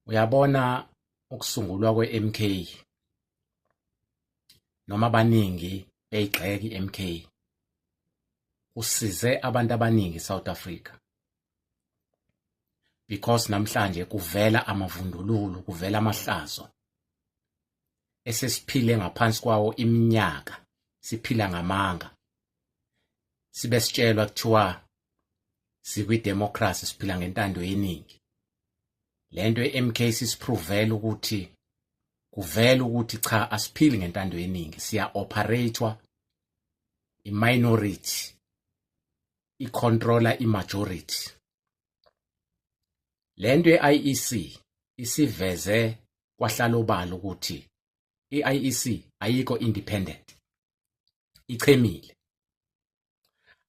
Uyabona ukusungulwa kwe-MK noma abaningi beyigxeka i-MK usize abantu abaningi eSouth Africa because namhlanje kuvela amavundululo, kuvela amahlazo esesiphile ngaphansi kwawo iminyaka, siphila ngamanga, sibe sitshelwa kuthiwa sikwi-democracy, siphila ngentando yeningi. Lento ye-MK sisiprovela ukuthi kuvela ukuthi cha, asiphili ngentando yeningi, siya-operatewa i-minority icontrola i-majority. Lento ye-IEC isiveze kwahlala obala ukuthi i-IEC ayikho independent, ichemile.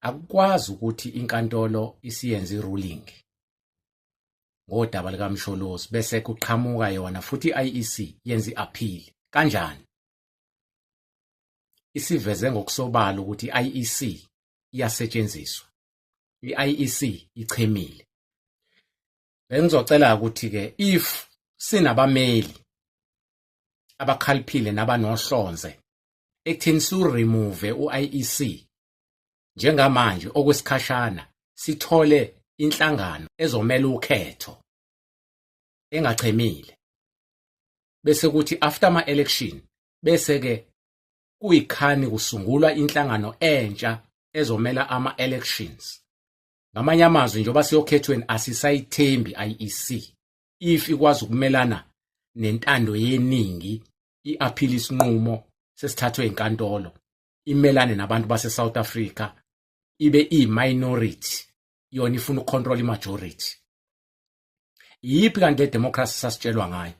Akukwazi ukuthi inkantolo isiyenze i-ruling ngodaba likamsholozi bese kuqhamuka yona futhi i-IEC yenza i-appeal. Kanjani? Isiveze ngokusobala ukuthi i-IEC iyasetshenziswa, i-IEC ichemile. Bengizocela ukuthi ke if sinabameli abakhaliphile nabanohlonze ekutheni su-remove u-IEC njengamanje okwesikhashana, sithole inhlangano ezomela ukhetho engachemile, bese kuthi after ama-election bese ke kuyikhani kusungulwa inhlangano entsha ezomela ama-elections. Ngamanye amazwi, njengoba siyokhethweni asisayithembi i-IEC if ikwazi ukumelana nentando yeningi, i-appeal isinqumo sesithathwe inkantolo, imelane nabantu base-South Africa, ibe iyi-minority, yona ifuna ukucontrol i-majority. Yiphi kanti le democracy sasitshelwa ngayo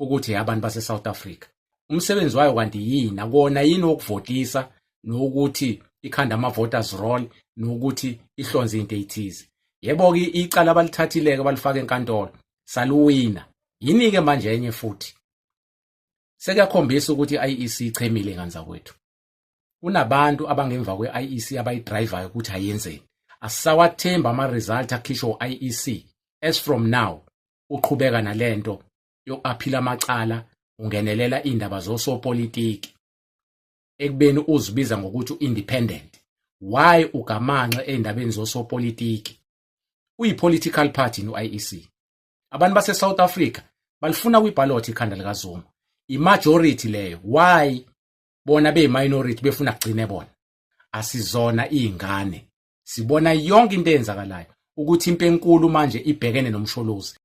ukuthi abantu base-South Africa umsebenzi wayo kanti yini? Akona yini wokuvotisa nokuthi ikhanda ama-voters roll nokuthi ihlonze into eyithize? Yebo-ke icala abalithathileke balifaka enkantolo saluwina. Yini-ke manje enye futhi? Sekuyakhombisa ukuthi i-IEC ichemile ngani zakwethu. Kunabantu abangemva kwe-IEC abayidrayivayo ukuthi ayenzeni. Asisawathemba ama-result akhishwa u-IEC. As from now, uqhubeka nalento yokuaphila amacala, ungenelela indaba zosopolitiki ekubeni uzibiza ngokuthi u-independent. Why ugamanxe endabeni zosopolitiki? Uyi-political party no-IEC. Abantu base-South Africa balifuna kwi-ballot ikhanda likaZuma. I-majority leyo. Why bona beyi-minority befuna kugcine bona? Asizona iy'ngane. Sibona yonke into eyenzakalayo ukuthi impi enkulu manje ibhekene nomsholozi.